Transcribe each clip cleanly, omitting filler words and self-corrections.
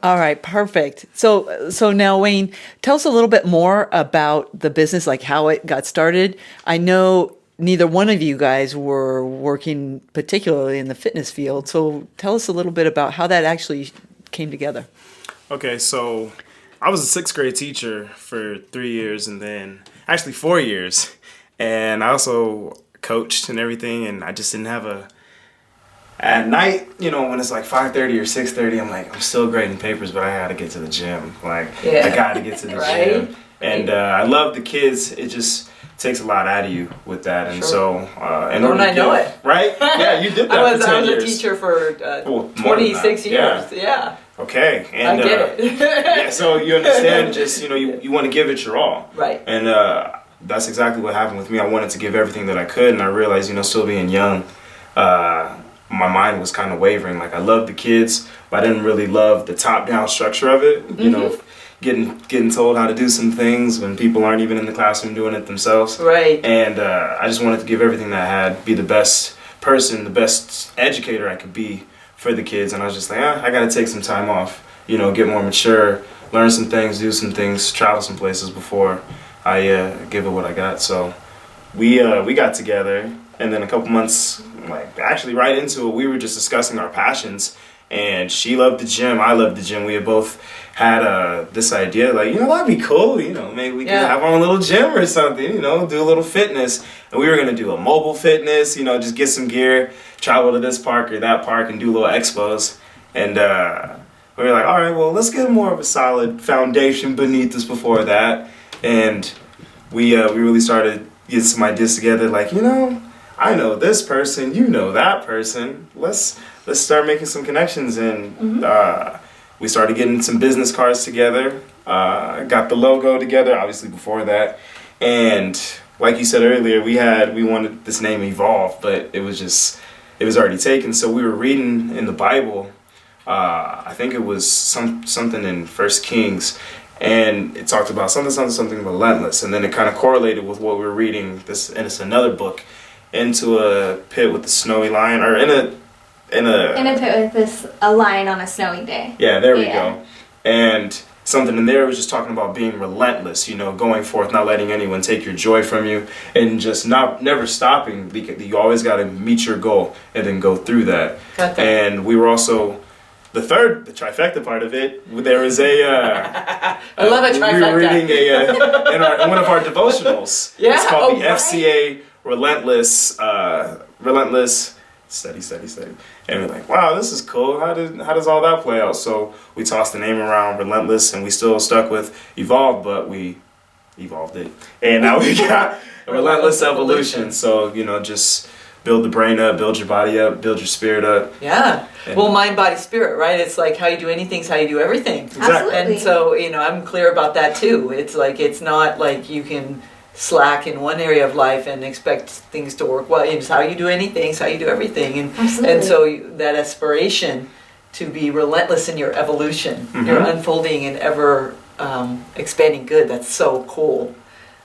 All right, perfect. So now, Wayne, tell us a little bit more about the business, like how it got started. I know neither one of you guys were working particularly in the fitness field, so tell us a little bit about how that actually came together. Okay, so I was a sixth grade teacher for 3 years and then actually 4 years. And I also coached and everything, and I just didn't have at night, when it's like 5:30 or 6:30, I'm like, I'm still grading papers, but I gotta get to the gym. I gotta get to the gym. And I love the kids. It just takes a lot out of you with that. And so, in order to know it. Right? Yeah, you did that I was for 10 years. A teacher for 26 years. Yeah. Okay. And, I get it. yeah, so you understand just, you want to give it your all. Right. And that's exactly what happened with me. I wanted to give everything that I could, and I realized, still being young, my mind was kind of wavering. Like, I loved the kids, but I didn't really love the top-down structure of it. Getting told how to do some things when people aren't even in the classroom doing it themselves. Right. And I just wanted to give everything that I had, be the best person, the best educator I could be for the kids. And I was just like, I got to take some time off, get more mature, learn some things, do some things, travel some places before I give it what I got. So we got together, and then a couple months, actually right into it, we were just discussing our passions. And she loved the gym, I loved the gym. We had both had this idea, that'd be cool. Maybe we could have our own little gym or something. Do a little fitness. And we were gonna do a mobile fitness. Just get some gear, travel to this park or that park, and do little expos. And we were like, all right, well, let's get more of a solid foundation beneath us before that. And we really started getting some ideas together. I know this person, that person. Let's start making some connections. And we started getting some business cards together. Got the logo together, obviously before that. And like you said earlier, we wanted this name Evolve, but it was already taken. So we were reading in the Bible. I think it was something in 1 Kings. And it talked about something relentless. And then it kind of correlated with what we were reading. And it's another book. Into a pit with a snowy lion, or in a pit with a lion on a snowy day. Yeah, there we go. And something in there was just talking about being relentless, going forth, not letting anyone take your joy from you, and just never stopping, because you always got to meet your goal and then go through that. And we were also the trifecta part of it. There was I love a trifecta. We were reading in one of our devotionals. Yeah, it's called the right. FCA Relentless study. And we're like, wow, this is cool. How does all that play out? So we tossed the name around, Relentless, and we still stuck with Evolve, but we evolved it. And now we got Relentless Evolution. So, just build the brain up, build your body up, build your spirit up. Yeah. Well, mind, body, spirit, right? It's like how you do anything is how you do everything. Exactly. And so, I'm clear about that too. It's not like you can slack in one area of life and expect things to work well. It's how you do anything, it's how you do everything. And so that aspiration to be relentless in your evolution, your unfolding and ever expanding good, that's so cool.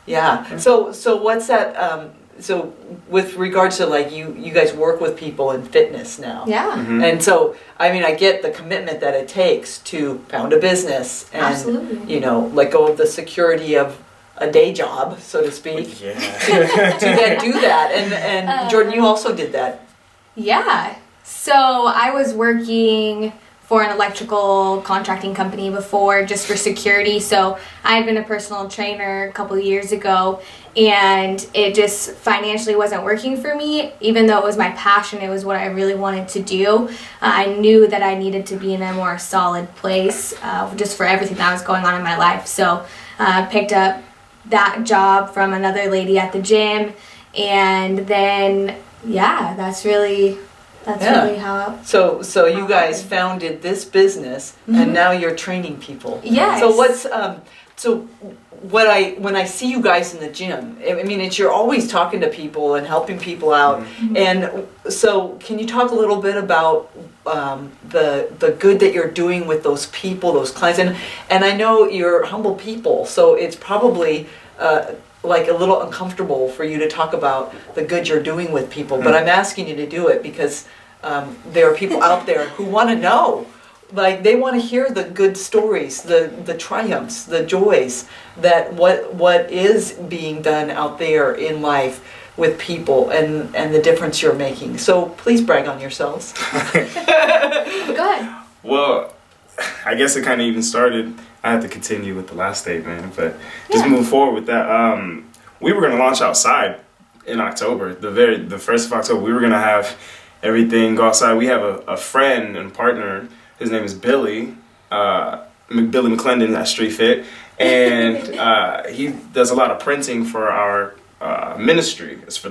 Yeah. So what's that, so with regards to you guys work with people in fitness now. Yeah. And so, I get the commitment that it takes to found a business and, absolutely. Let go of the security of a day job, so to speak, Yeah. to then do that. And Jordan, you also did that. Yeah. So I was working for an electrical contracting company before, just for security. So I had been a personal trainer a couple of years ago, and it just financially wasn't working for me. Even though it was my passion, it was what I really wanted to do. I knew that I needed to be in a more solid place, just for everything that was going on in my life. So I picked up that job from another lady at the gym, and then that's really how. So you guys founded this business, and now you're training people. Yes. So when I see you guys in the gym, it's you're always talking to people and helping people out. And so can you talk a little bit about the good that you're doing with those people, those clients? And I know you're humble people, so it's probably a little uncomfortable for you to talk about the good you're doing with people. But I'm asking you to do it because there are people out there who want to know like they want to hear the good stories, the triumphs, the joys, that what is being done out there in life with people, and the difference you're making. So please brag on yourselves. Go ahead. Well, I guess it kind of even started. I have to continue with the last statement, but just moving forward with that. We were going to launch outside in October, the 1st of October. We were going to have everything go outside. We have a friend and partner. His name is Billy McClendon at Street Fit, and he does a lot of printing for our ministry. It's for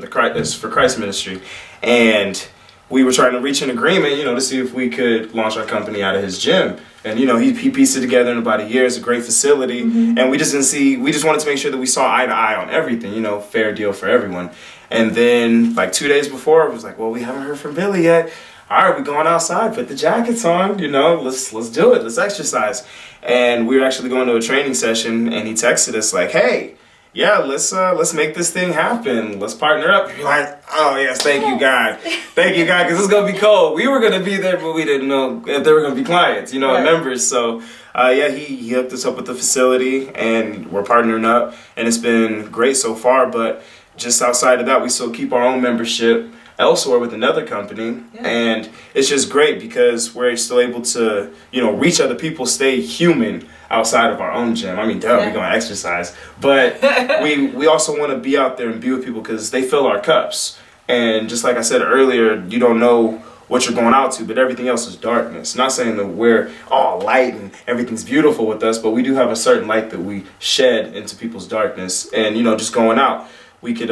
Christ ministry, and we were trying to reach an agreement, to see if we could launch our company out of his gym. And he pieced it together in about a year. It's a great facility, and we just wanted to make sure that we saw eye to eye on everything. Fair deal for everyone. And then like 2 days before, I was like, well, we haven't heard from Billy yet. All right, we're going outside. Put the jackets on. Let's do it. Let's exercise. And we were actually going to a training session, and he texted us like, hey, yeah, let's make this thing happen. Let's partner up. You're like, oh yes, thank you God, because it's gonna be cold. We were gonna be there, but we didn't know if there were gonna be clients, right. members. So he hooked us up with the facility, and we're partnering up, and it's been great so far. But just outside of that, we still keep our own membership elsewhere with another company, and it's just great because we're still able to reach other people, stay human outside of our own gym. I mean, we're going to exercise, but we also want to be out there and be with people because they fill our cups. And just like I said earlier, you don't know what you're going out to, but everything else is darkness. Not saying that we're all light and everything's beautiful with us, but we do have a certain light that we shed into people's darkness. And just going out, we could,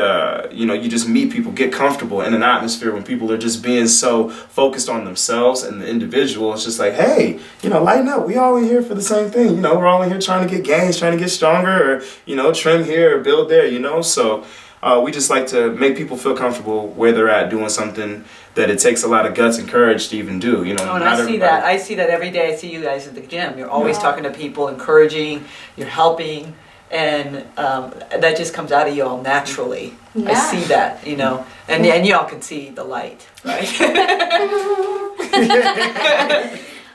you just meet people, get comfortable in an atmosphere when people are just being so focused on themselves and the individual. It's just like, hey, lighten up. We all in here for the same thing. We're all in here trying to get gains, trying to get stronger, or, trim here or build there, So we just like to make people feel comfortable where they're at doing something that it takes a lot of guts and courage to even do, and I see that. I see that every day. I see you guys at the gym. You're always talking to people, encouraging, you're helping. And that just comes out of you all naturally. I see that, and y'all can see the light, right?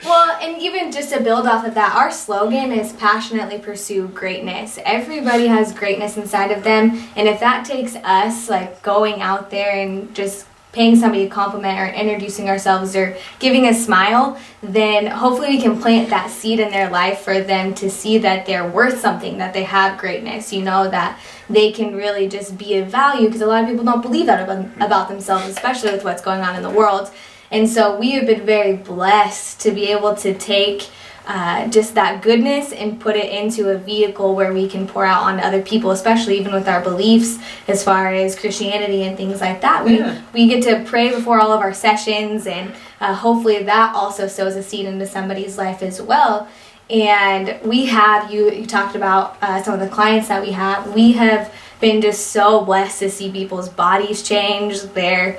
Well, and even just to build off of that, our slogan is passionately pursue greatness. Everybody has greatness inside of them, and if that takes us like going out there and just paying somebody a compliment or introducing ourselves or giving a smile, then hopefully we can plant that seed in their life for them to see that they're worth something, that they have greatness, that they can really just be of value, because a lot of people don't believe that about themselves, especially with what's going on in the world. And so we have been very blessed to be able to take just that goodness and put it into a vehicle where we can pour out on other people, especially even with our beliefs as far as Christianity and things like that. We get to pray before all of our sessions, and hopefully that also sows a seed into somebody's life as well. And we have, you talked about some of the clients that we have been just so blessed to see people's bodies change, their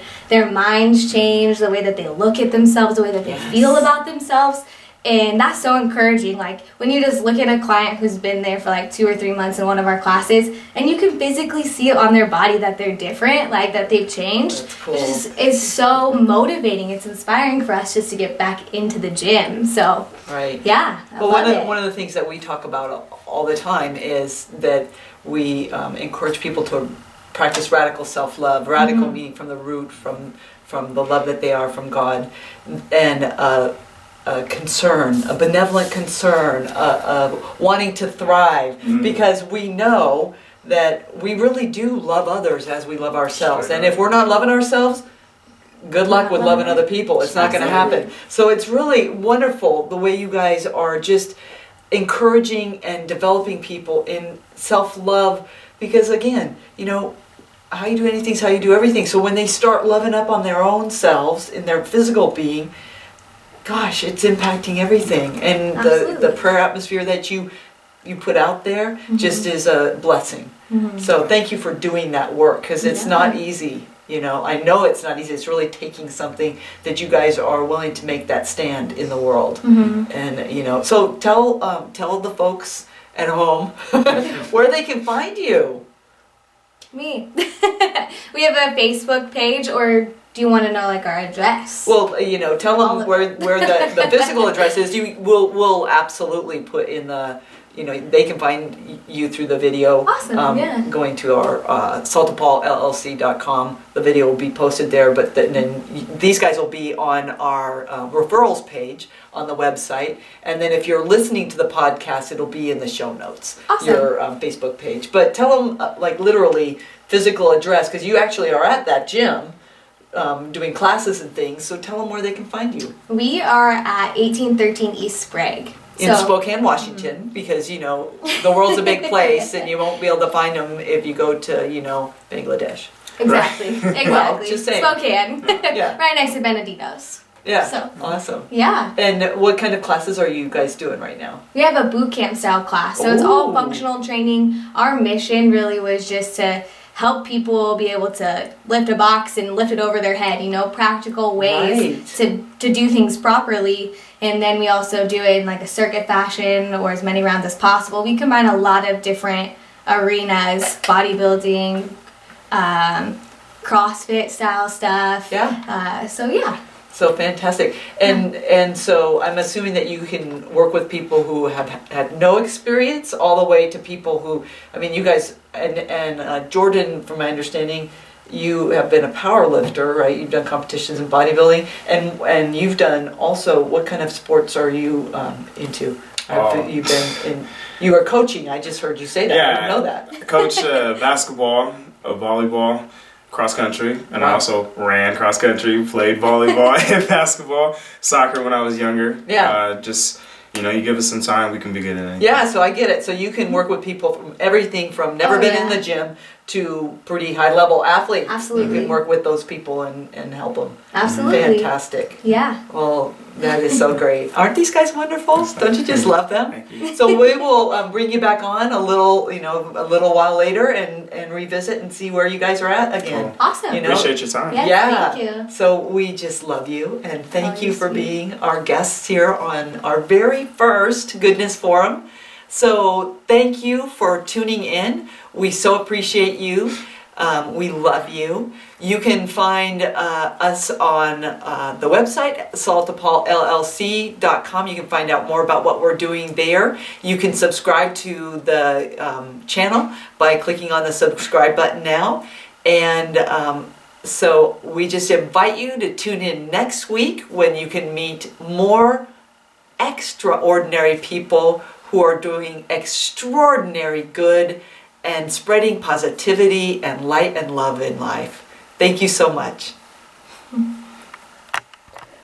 minds change, the way that they look at themselves, the way that they feel about themselves. And that's so encouraging. Like when you just look at a client who's been there for like 2 or 3 months in one of our classes, and you can physically see it on their body that they're different, like that they've changed. That's cool. It's so motivating. It's inspiring for us just to get back into the gym. So yeah. One of the things that we talk about all the time is that we encourage people to practice radical self-love. Radical meaning from the root, from the love that they are from God, and a concern, a benevolent concern, wanting to thrive, because we know that we really do love others as we love ourselves. And if we're not loving ourselves, good luck with loving other people. It's not going to happen. So it's really wonderful the way you guys are just encouraging and developing people in self-love, because again, how you do anything is how you do everything. So when they start loving up on their own selves in their physical being, gosh, it's impacting everything. And the prayer atmosphere that you put out there just is a blessing. So thank you for doing that work, because it's not easy. I know it's not easy. It's really taking something that you guys are willing to make that stand in the world. And so tell the folks at home where they can find you. Me. We have a Facebook page, or do you want to know like our address? Well, you know, tell them where the physical address is. We'll absolutely put in the, you know, they can find you through the video. Awesome, yeah. Going to our Paul.LLC.com. The video will be posted there, but then these guys will be on our referrals page on the website. And then if you're listening to the podcast, it'll be in the show notes, Awesome. Your Facebook page. But tell them, like literally, physical address, because you actually are at that gym. Doing classes and things, so tell them where they can find you. We are at 1813 East Sprague. In Spokane, Washington, because, you know, the world's a big place and you won't be able to find them if you go to, you know, Bangladesh. Exactly, exactly. Well, just saying. Spokane. Yeah. Right next to Benedito's. Yeah, So. awesome. Yeah. And what kind of classes are you guys doing right now? We have a boot camp style class, so it's all Ooh. functional training. Our mission really was just to help people be able to lift a box and lift it over their head, you know, practical ways Right. to do things properly. And then we also do it in like a circuit fashion or as many rounds as possible. We combine a lot of different arenas, bodybuilding, CrossFit style stuff. Yeah. So yeah. So fantastic. And so I'm assuming that you can work with people who have had no experience all the way to people who, I mean, you guys, and Jordan, from my understanding, you have been a power lifter, right? You've done competitions in bodybuilding, and you've done also, what kind of sports are you into? You've been in, you are coaching, I just heard you say that, I didn't know that. Coach basketball, volleyball, cross country, and I also ran cross country, played volleyball and basketball, soccer when I was younger. Yeah. Just, you know, you give us some time, we can be good at anything. Yeah, so I get it. So you can work with people from everything from never been in the gym to pretty high level athletes. Absolutely. You can work with those people and help them. Absolutely. Fantastic. Yeah. Well, that is so great. Aren't these guys wonderful? Don't you just love them? Thank you. So we will bring you back on a little while later and revisit and see where you guys are at again. Cool. Awesome. You know? Appreciate your time. Yeah. Yeah. Thank you. So we just love you and thank Oh, you you're for sweet. being our guests here on our very first Goodness Forum. So thank you for tuning in. We so appreciate you. We love you. You can find us on the website, saltapaullllc.com. You can find out more about what we're doing there. You can subscribe to the channel by clicking on the subscribe button now. And so we just invite you to tune in next week when you can meet more extraordinary people who are doing extraordinary good and spreading positivity and light and love in life. Thank you so much.